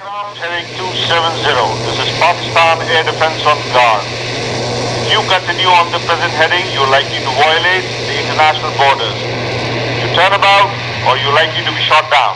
Aircraft heading 270. This is Pakistan Air Defense on guard. If you continue on the present heading, you're likely to violate the international borders. You turn about or you're likely to be shot down.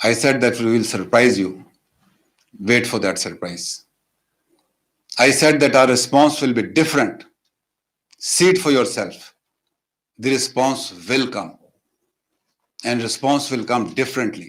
I said that we will surprise you. Wait for that surprise. I said that our response will be different. See it for yourself. The response will come. And response will come differently.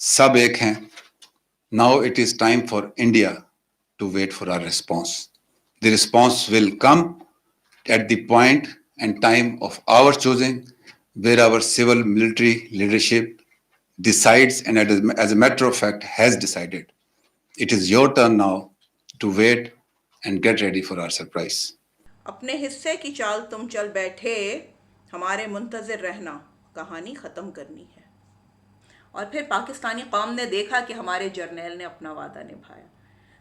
سب ایک ہیں. Now it is time for India to wait for our response. The response will come at the point and time of our choosing, where our civil military leadership decides and as a matter of fact has decided. It is your turn now to wait and get ready for our surprise. اپنے حصے کی چال تم چل بیٹھے، ہمارے منتظر رہنا، کہانی ختم کرنی ہے. اور پھر پاکستانی قوم نے دیکھا کہ ہمارے جرنیل نے اپنا وعدہ نبھایا.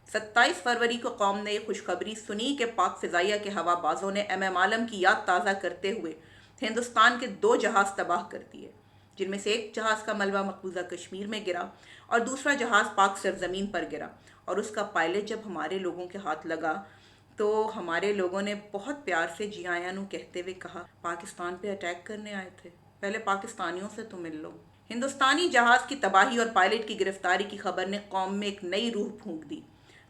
27 فروری کو قوم نے یہ خوشخبری سنی کہ پاک فضائیہ کے ہوا بازوں نے ایم عالم کی یاد تازہ کرتے ہوئے ہندوستان کے 2 جہاز تباہ کر دیے، جن میں سے ایک جہاز کا ملبہ مقبوضہ کشمیر میں گرا اور دوسرا جہاز پاک سرزمین پر گرا. اور اس کا پائلٹ جب ہمارے لوگوں کے ہاتھ لگا تو ہمارے لوگوں نے بہت پیار سے جی آیاں نو کہتے ہوئے کہا، پاکستان پہ اٹیک کرنے آئے تھے، پہلے پاکستانیوں سے تو مل لو. ہندوستانی جہاز کی تباہی اور پائلٹ کی گرفتاری کی خبر نے قوم میں ایک نئی روح پھونک دی.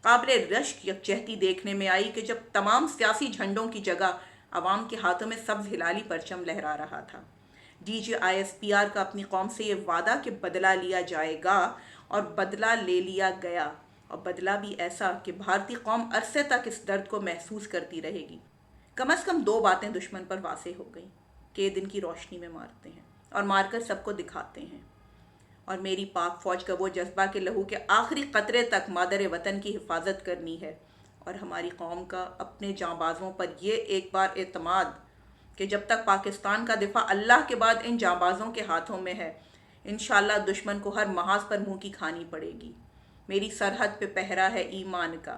قابل رشک یکجہتی دیکھنے میں آئی کہ جب تمام سیاسی جھنڈوں کی جگہ عوام کے ہاتھوں میں سبز ہلالی پرچم لہرا رہا تھا. DGISPR کا اپنی قوم سے یہ وعدہ کہ بدلہ لیا جائے گا، اور بدلہ لے لیا گیا، اور بدلہ بھی ایسا کہ بھارتی قوم عرصے تک اس درد کو محسوس کرتی رہے گی. کم از کم 2 باتیں دشمن پر واضح ہو گئیں کہ یہ دن کی روشنی میں مارتے ہیں اور مار کر سب کو دکھاتے ہیں. اور میری پاک فوج کا وہ جذبہ کہ لہو کے آخری قطرے تک مادر وطن کی حفاظت کرنی ہے، اور ہماری قوم کا اپنے جاں بازوں پر یہ ایک بار اعتماد کہ جب تک پاکستان کا دفاع اللہ کے بعد ان جاں بازوں کے ہاتھوں میں ہے، انشاءاللہ دشمن کو ہر محاذ پر منہ کی کھانی پڑے گی. میری سرحد پہ پہرا ہے ایمان کا،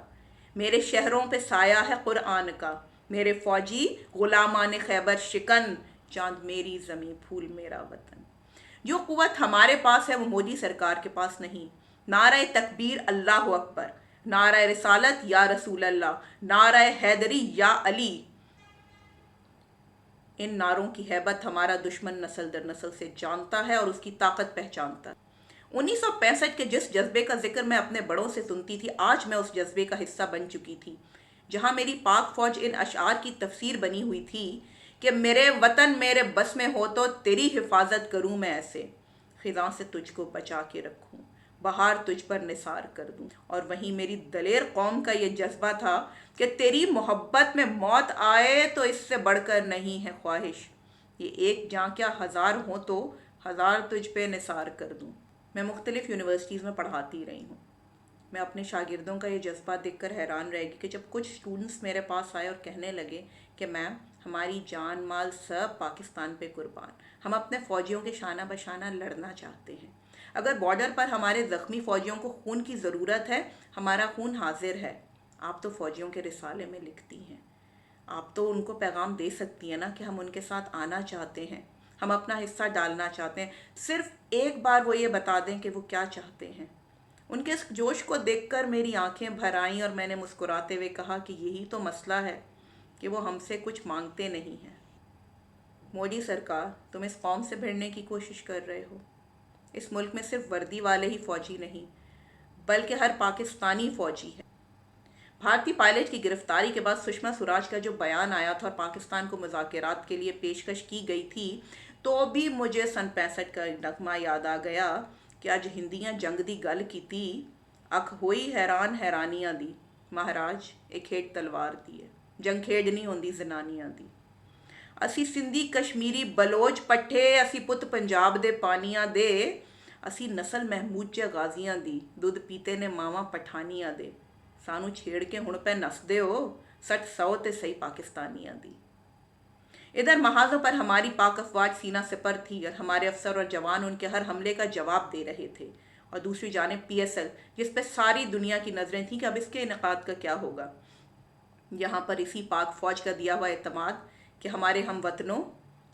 میرے شہروں پہ سایہ ہے قرآن کا، میرے فوجی غلامان خیبر شکن، چاند میری زمیں پھول میرا وطن. جو قوت ہمارے پاس ہے وہ مودی سرکار کے پاس نہیں. نعرہ تکبیر اللہ اکبر، نعرہ رسالت یا رسول اللہ، نعرہ حیدری یا علی. ان نعروں کی ہیبت ہمارا دشمن نسل در نسل سے جانتا ہے اور اس کی طاقت پہچانتا ہے. 1965 کے جس جذبے کا ذکر میں اپنے بڑوں سے سنتی تھی، آج میں اس جذبے کا حصہ بن چکی تھی، جہاں میری پاک فوج ان اشعار کی تفسیر بنی ہوئی تھی کہ میرے وطن میرے بس میں ہو تو تیری حفاظت کروں میں ایسے، خزاں سے تجھ کو بچا کے رکھوں، بہار تجھ پر نثار کر دوں. اور وہیں میری دلیر قوم کا یہ جذبہ تھا کہ تیری محبت میں موت آئے تو اس سے بڑھ کر نہیں ہے خواہش، یہ ایک جاں کیا 1000 ہوں تو 1000 تجھ پہ نثار کر دوں. میں مختلف یونیورسٹیز میں پڑھاتی رہی ہوں. میں اپنے شاگردوں کا یہ جذبہ دیکھ کر حیران رہ گئی کہ جب کچھ اسٹوڈنٹس میرے پاس آئے اور کہنے لگے کہ میم ہماری جان مال سب پاکستان پہ قربان، ہم اپنے فوجیوں کے شانہ بشانہ لڑنا چاہتے ہیں، اگر بارڈر پر ہمارے زخمی فوجیوں کو خون کی ضرورت ہے ہمارا خون حاضر ہے. آپ تو فوجیوں کے رسالے میں لکھتی ہیں، آپ تو ان کو پیغام دے سکتی ہیں نا کہ ہم ان کے ساتھ آنا چاہتے ہیں، ہم اپنا حصہ ڈالنا چاہتے ہیں، صرف ایک بار وہ یہ بتا دیں کہ وہ کیا چاہتے ہیں. ان کے اس جوش کو دیکھ کر میری آنکھیں بھر آئیں اور میں نے مسکراتے ہوئے کہا کہ یہی تو مسئلہ ہے کہ وہ ہم سے کچھ مانگتے نہیں ہیں. مودی سرکار، تم اس قوم سے بھیڑنے کی کوشش کر رہے ہو. اس ملک میں صرف وردی والے ہی فوجی نہیں بلکہ ہر پاکستانی فوجی ہے. بھارتی پائلٹ کی گرفتاری کے بعد سشما سوراج کا جو بیان آیا تھا اور پاکستان کو مذاکرات کے لیے پیشکش کی گئی تھی، تو بھی مجھے سن 65 کا نغمہ یاد آ گیا کہ اج ہندیاں جنگ دی گل کیتی، اکھ ہوئی حیران حیرانیاں دی، مہاراج ایک کھیڈ تلوار دی ہے، جنگ کھیڈنی ہوندی زنانیاں دی. اسی سندھی کشمیری بلوچ پٹھے، اسی پت پنجاب دے پانیاں دے، اسی نسل محمود چے غازیاں دی، دودھ پیتے نے ماواں پٹھانیاں دے، سانو چھیڑ کے ہن پہ نسدے ہو، 60 تے صحیح پاکستانیاں دی. ادھر محاذوں پر ہماری پاک افواج سینہ سپر تھی اور ہمارے افسر اور جوان ان کے ہر حملے کا جواب دے رہے تھے، اور دوسری جانب PSL جس پہ ساری دنیا کی نظریں تھیں کہ اب اس کے انعقاد کا کیا ہوگا. یہاں پر اسی پاک فوج کا دیا ہوا اعتماد کہ ہمارے ہم وطنوں،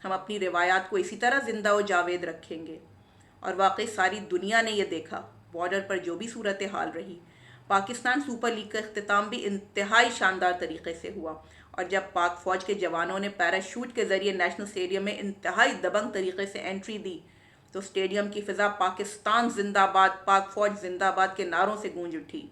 ہم اپنی روایات کو اسی طرح زندہ و جاوید رکھیں گے. اور واقعی ساری دنیا نے یہ دیکھا، بارڈر پر جو بھی صورتحال رہی، پاکستان سپر لیگ کا اختتام بھی انتہائی شاندار طریقے سے ہوا. اور جب پاک فوج کے جوانوں نے پیراشوٹ کے ذریعے نیشنل اسٹیڈیم میں انتہائی دبنگ طریقے سے انٹری دی تو اسٹیڈیم کی فضا پاکستان زندہ باد، پاک فوج زندہ باد کے نعروں سے گونج اٹھی.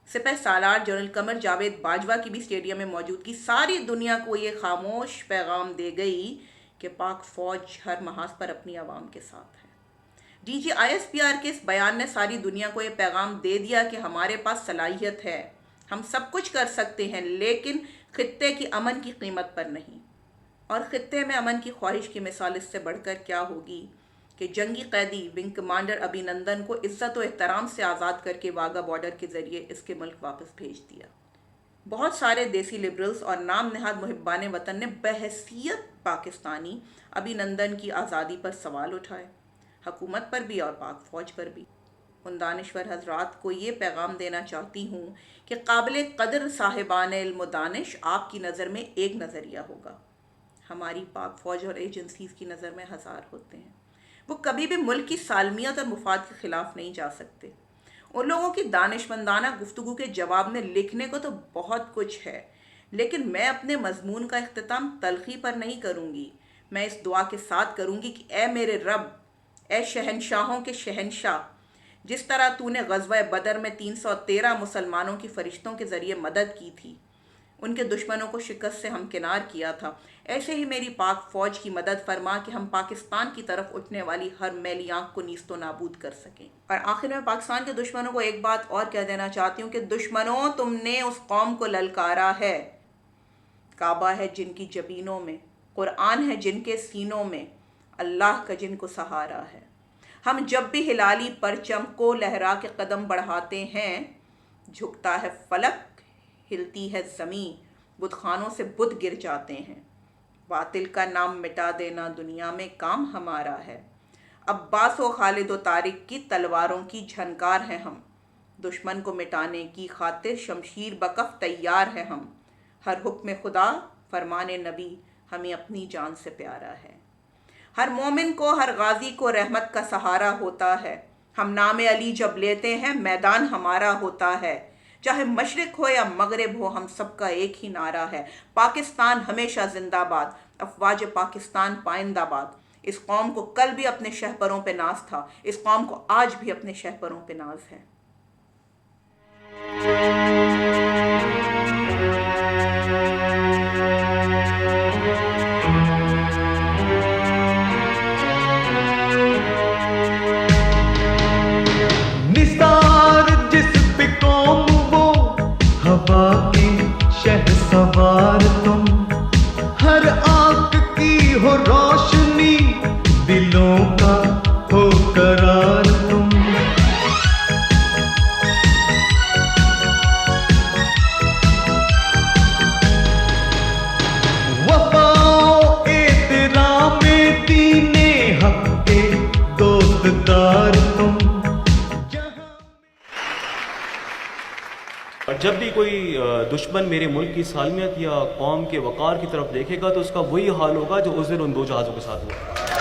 سپہ سالار جنرل قمر جاوید باجوہ کی بھی اسٹیڈیم میں موجودگی ساری دنیا کو یہ خاموش پیغام دے گئی کہ پاک فوج ہر محاذ پر اپنی عوام کے ساتھ ہے. DGISPR کے اس بیان نے ساری دنیا کو یہ پیغام دے دیا کہ ہمارے پاس صلاحیت ہے، ہم سب کچھ کر سکتے ہیں، لیکن خطے کی امن کی قیمت پر نہیں۔ اور خطے میں امن کی خواہش کی مثال اس سے بڑھ کر کیا ہوگی کہ جنگی قیدی ونگ کمانڈر ابھی نندن کو عزت و احترام سے آزاد کر کے واگا بارڈر کے ذریعے اس کے ملک واپس بھیج دیا۔ بہت سارے دیسی لبرلز اور نام نہاد محبان وطن نے بحیثیت پاکستانی ابھی نندن کی آزادی پر سوال اٹھائے، حکومت پر بھی اور پاک فوج پر بھی۔ ان دانشور حضرات کو یہ پیغام دینا چاہتی ہوں کہ قابل قدر صاحبان علم و دانش آپ کی نظر میں ایک نظریہ ہوگا، ہماری پاک فوج اور ایجنسیز کی نظر میں ہزار ہوتے ہیں۔ وہ کبھی بھی ملک کی سالمیت اور مفاد کے خلاف نہیں جا سکتے۔ ان لوگوں کی دانشمندانہ گفتگو کے جواب میں لکھنے کو تو بہت کچھ ہے، لیکن میں اپنے مضمون کا اختتام تلخی پر نہیں کروں گی، میں اس دعا کے ساتھ کروں گی کہ اے میرے رب، اے شہنشاہوں کے شہنشاہ، جس طرح تو نے غزوہ بدر میں 313 مسلمانوں کی فرشتوں کے ذریعے مدد کی تھی، ان کے دشمنوں کو شکست سے ہمکنار کیا تھا، ایسے ہی میری پاک فوج کی مدد فرما کہ ہم پاکستان کی طرف اٹھنے والی ہر میلی آنکھ کو نیست و نابود کر سکیں۔ اور آخر میں پاکستان کے دشمنوں کو ایک بات اور کہہ دینا چاہتی ہوں کہ دشمنوں، تم نے اس قوم کو للکارا ہے۔ کعبہ ہے جن کی جبینوں میں، قرآن ہے جن کے سینوں میں، اللہ کا جن کو سہارا ہے۔ ہم جب بھی ہلالی پرچم کو لہرا کے قدم بڑھاتے ہیں، جھکتا ہے فلک، ہلتی ہے زمین، بت خانوں سے بت گر جاتے ہیں۔ باطل کا نام مٹا دینا دنیا میں کام ہمارا ہے۔ عباس و خالد و طارق کی تلواروں کی جھنکار ہیں ہم، دشمن کو مٹانے کی خاطر شمشیر بکف تیار ہیں ہم۔ ہر حکم خدا فرمان نبی ہمیں اپنی جان سے پیارا ہے۔ ہر مومن کو، ہر غازی کو رحمت کا سہارا ہوتا ہے۔ ہم نام علی جب لیتے ہیں میدان ہمارا ہوتا ہے۔ چاہے مشرق ہو یا مغرب ہو، ہم سب کا ایک ہی نعرہ ہے، پاکستان ہمیشہ زندہ باد، افواج پاکستان پائندہ باد۔ اس قوم کو کل بھی اپنے شہپروں پہ ناز تھا، اس قوم کو آج بھی اپنے شہپروں پہ ناز ہے۔ نثار جس پہ قوم وہ، ہوا کے شہ سوار تم، ہر آنکھ کی ہو روشنی، دلوں کا ہو قرار تم۔ وفا و احترام دین حق کے دوست دار تم۔ اور جب بھی کوئی دشمن میرے ملک کی سالمیت یا قوم کے وقار کی طرف دیکھے گا تو اس کا وہی حال ہوگا جو اس دن ان دو جہازوں کے ساتھ ہوا۔